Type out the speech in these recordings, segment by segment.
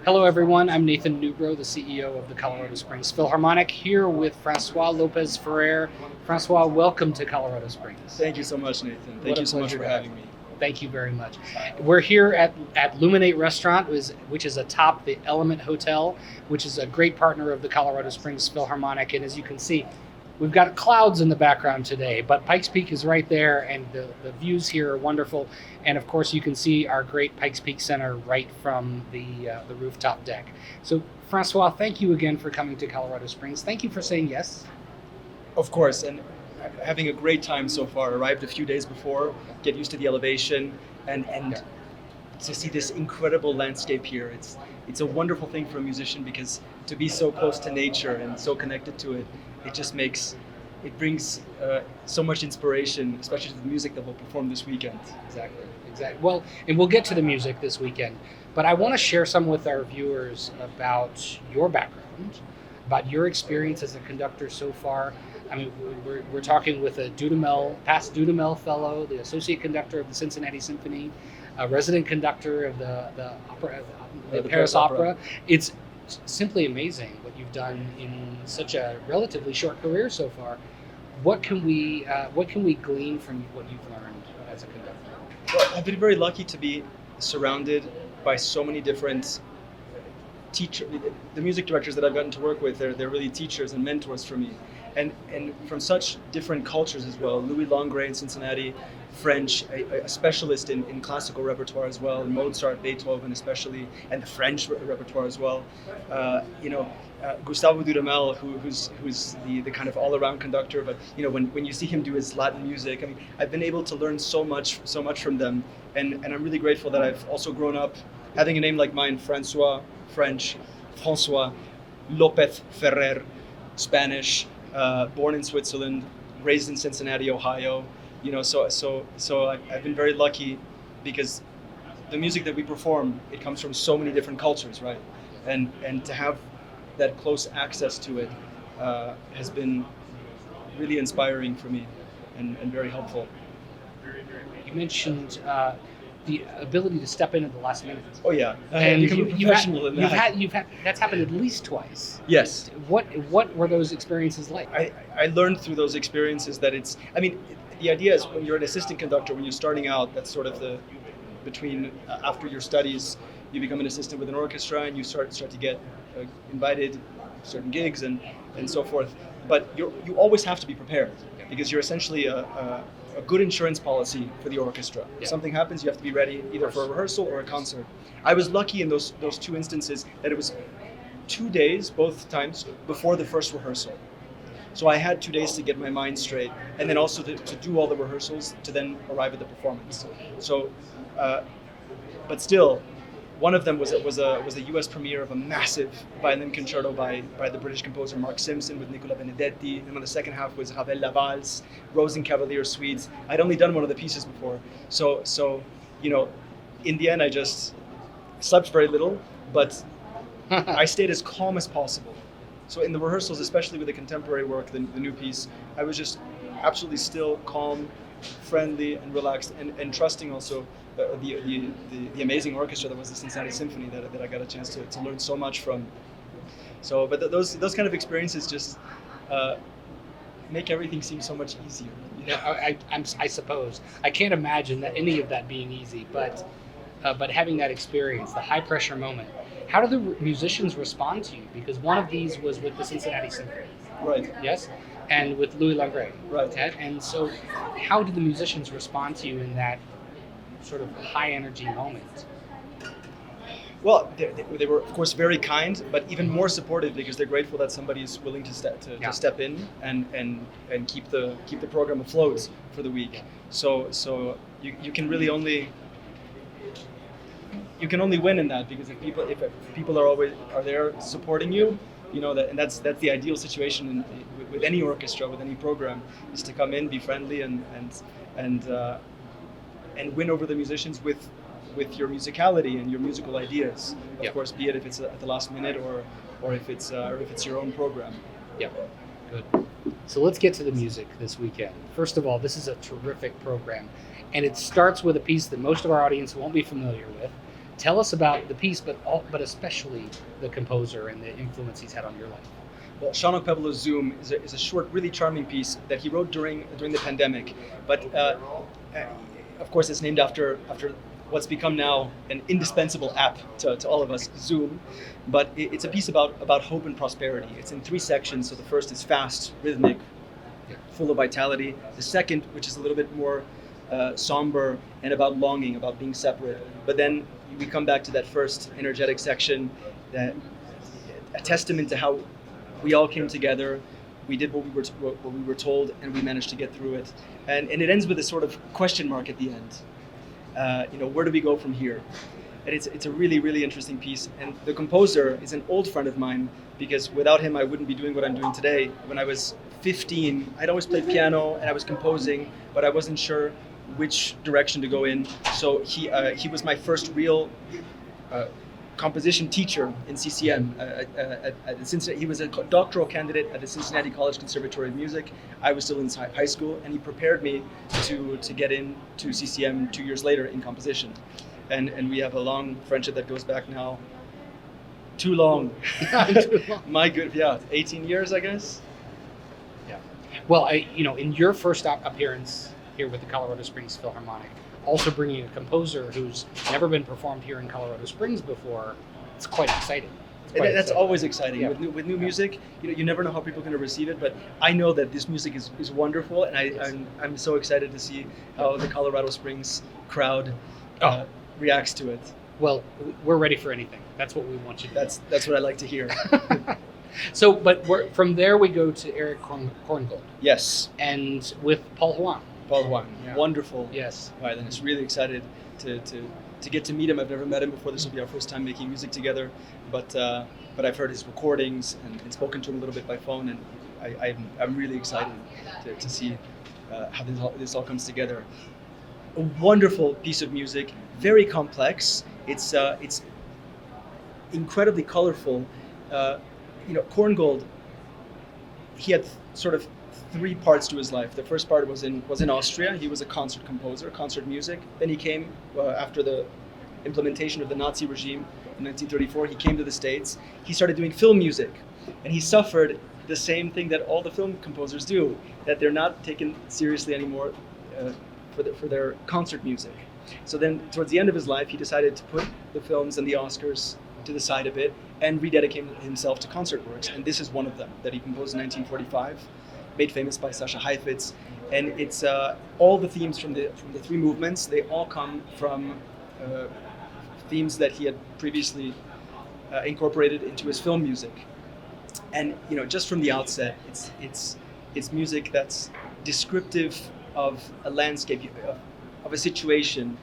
Hello, everyone. I'm Nathan Newbro, the CEO of the Colorado Springs Philharmonic, here with François López-Ferrer. François, welcome to Colorado Springs. Thank you so much, Nathan. Thank you so much for having me. Thank you very much. We're here at Luminate Restaurant, which is atop the Element Hotel, which is a great partner of the Colorado Springs Philharmonic. And as you can see, we've got clouds in the background today, but Pikes Peak is right there, and the views here are wonderful. And of course, you can see our great Pikes Peak Center right from the rooftop deck. So, Francois, thank you again for coming to Colorado Springs. Thank you for saying yes. Of course, and having a great time so far. Arrived a few days before, get used to the elevation, and to see this incredible landscape here. It's a wonderful thing for a musician because to be so close to nature and so connected to it, it brings so much inspiration, especially to the music that we'll perform this weekend. Exactly. Well, and we'll get to the music this weekend, but I want to share some with our viewers about your background, about your experience as a conductor so far. I mean, we're talking with a past Dudamel fellow, the associate conductor of the Cincinnati Symphony, a resident conductor of the Paris Opera. It's simply amazing what you've done in such a relatively short career so far. What can we glean from what you've learned as a conductor? Well, I've been very lucky to be surrounded by so many different teachers. The music directors that I've gotten to work with, they're really teachers and mentors for me, and from such different cultures as well. Louis Langret in Cincinnati, French, a specialist in classical repertoire as well, Mozart, Beethoven especially, and the French repertoire as well. Gustavo Dudamel, who's the kind of all-around conductor, but when you see him do his Latin music, I mean, I've been able to learn so much from them, and I'm really grateful that I've also grown up having a name like mine, François, French, François, López-Ferrer, Spanish, born in Switzerland, raised in Cincinnati, Ohio. So I've been very lucky because the music that we perform, it comes from so many different cultures, right? And to have that close access to it has been really inspiring for me and very helpful. You mentioned the ability to step in at the last minute. Oh yeah, and become a professional in that. You've had that's happened at least twice. Yes. What were those experiences like? I learned through those experiences that the idea is when you're an assistant conductor, when you're starting out, that's sort of between after your studies, you become an assistant with an orchestra and you start to get invited to certain gigs and so forth. But you always have to be prepared because you're essentially a good insurance policy for the orchestra. If something happens, you have to be ready either for a rehearsal or a concert. I was lucky in those two instances that it was 2 days, both times, before the first rehearsal. So I had 2 days to get my mind straight, and then also to do all the rehearsals to then arrive at the performance. So, but still, one of them was a U.S. premiere of a massive violin concerto by the British composer Mark Simpson with Nicola Benedetti, and on the second half was Ravel Laval's Rosenkavalier suites. I'd only done one of the pieces before, so in the end I just slept very little, but I stayed as calm as possible. So in the rehearsals, especially with the contemporary work, the new piece, I was just absolutely still, calm, friendly, and relaxed, and trusting also the amazing orchestra that was the Cincinnati Symphony that I got a chance to learn so much from. So, but those kind of experiences just make everything seem so much easier. I suppose I can't imagine that any of that being easy, but having that experience, the high pressure moment. How do the musicians respond to you? Because one of these was with the Cincinnati Symphony. Right. Yes? And with Louis Langret. Right. And so how do the musicians respond to you in that sort of high energy moment? Well, they were of course very kind, but even more supportive because they're grateful that somebody is willing to step in and keep the program afloat for the week. So you can really only win in that because if people are there supporting you, that, and that's the ideal situation with any orchestra, with any program, is to come in, be friendly, and win over the musicians with your musicality and your musical ideas. Of course, be it if it's at the last minute or if it's your own program. Yeah, good. So let's get to the music this weekend. First of all, this is a terrific program, and it starts with a piece that most of our audience won't be familiar with. Tell us about the piece, but especially the composer and the influence he's had on your life. Well, Shannon Pebolo's Zoom is a short, really charming piece that he wrote during the pandemic. But of course, it's named after what's become now an indispensable app to all of us, Zoom. But it's a piece about hope and prosperity. It's in 3 sections. So the first is fast, rhythmic, full of vitality. The second, which is a little bit more somber and about longing, about being separate. But then we come back to that first energetic section, that a testament to how we all came together. We did what we were told, and we managed to get through it. And it ends with a sort of question mark at the end. Where do we go from here? And it's a really, really interesting piece. And the composer is an old friend of mine, because without him, I wouldn't be doing what I'm doing today. When I was 15, I'd always played piano and I was composing, but I wasn't sure which direction to go in. So he was my first real composition teacher in CCM. He was a doctoral candidate at the Cincinnati College Conservatory of Music. I was still in high school, and he prepared me to get into CCM 2 years later in composition. And we have a long friendship that goes back now. Too long. My good, 18 years, I guess. Yeah. Well, in your first appearance here with the Colorado Springs Philharmonic, also bringing a composer who's never been performed here in Colorado Springs before, it's quite exciting. That's always exciting. Yeah. With new music, you never know how people are going to receive it, but I know that this music is wonderful, and I'm so excited to see how the Colorado Springs crowd reacts to it. Well, we're ready for anything. That's what we want you to do. That's what I like to hear. So, but from there we go to Eric Korngold. Yes. And with Paul Huang. Paul Huang, Yeah. wonderful Yes. violinist. Really excited to get to meet him. I've never met him before. This will be our first time making music together, but I've heard his recordings and spoken to him a little bit by phone, and I'm really excited to see how this all comes together. A wonderful piece of music, very complex. It's incredibly colorful. Korngold, he had sort of 3 parts to his life. The first part was in Austria. He was a concert composer, concert music. Then he came after the implementation of the Nazi regime in 1934. He came to the States. He started doing film music, and he suffered the same thing that all the film composers do, that they're not taken seriously anymore for their concert music. So then, towards the end of his life, he decided to put the films and the Oscars to the side a bit and rededicate himself to concert works. And this is one of them that he composed in 1945. Made famous by Sasha Heifetz, and it's all the themes from the 3 movements. They all come from themes that he had previously incorporated into his film music. And just from the outset, it's music that's descriptive of a landscape, of a situation.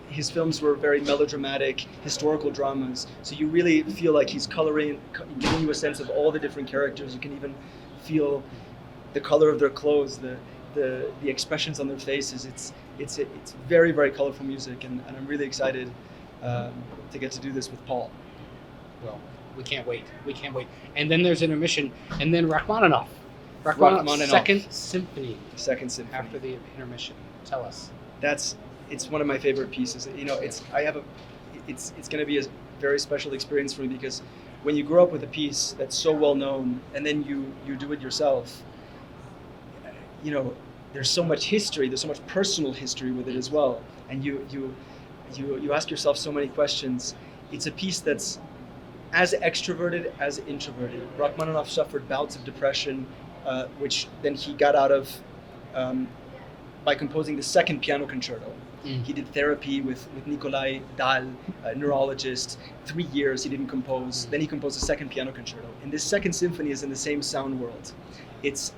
His films were very melodramatic, historical dramas. So you really feel like he's giving you a sense of all the different characters. You can even feel the color of their clothes, the expressions on their faces. It's very, very colorful music, and I'm really excited to get to do this with Paul. Well, we can't wait. And then there's intermission, and then Rachmaninoff. Second Symphony. Second Symphony. After the intermission. Tell us. It's one of my favorite pieces. It's going to be a very special experience for me, because when you grow up with a piece that's so well known and then you do it yourself, there's so much history, there's so much personal history with it as well, and you ask yourself so many questions. It's a piece that's as extroverted as introverted. Rachmaninoff suffered bouts of depression, which then he got out of by composing the second piano concerto. He did therapy with Nikolai Dahl, a neurologist. 3 years he didn't compose. Then he composed a second piano concerto. And this second symphony is in the same sound world. It's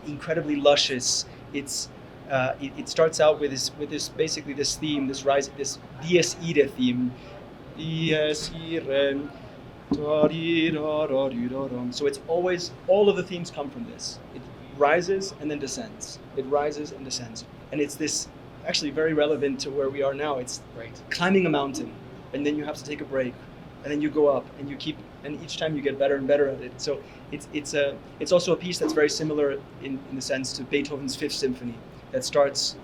incredibly luscious. It starts out with this basically this theme, this Dies Irae theme. Dies Irae. So it's always, all of the themes come from this. It rises and then descends. It rises and descends. And it's this, actually very relevant to where we are now. It's climbing a mountain, and then you have to take a break, and then you go up, and you keep, and each time you get better and better at it. So it's also a piece that's very similar in the sense to Beethoven's Fifth Symphony, that starts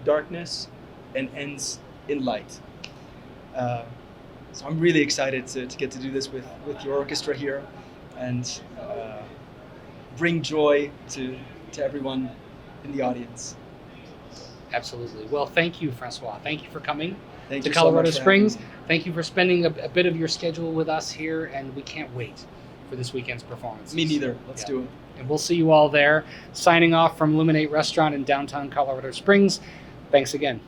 darkness and ends in light. So I'm really excited to get to do this with your orchestra here, and bring joy to everyone in the audience. Absolutely. Well, thank you, François. Thank you for coming Thank to you so Colorado much for Springs. having me. Thank you for spending a bit of your schedule with us here, and we can't wait for this weekend's performance. Me neither. Let's do it. And we'll see you all there. Signing off from Luminate Restaurant in downtown Colorado Springs. Thanks again.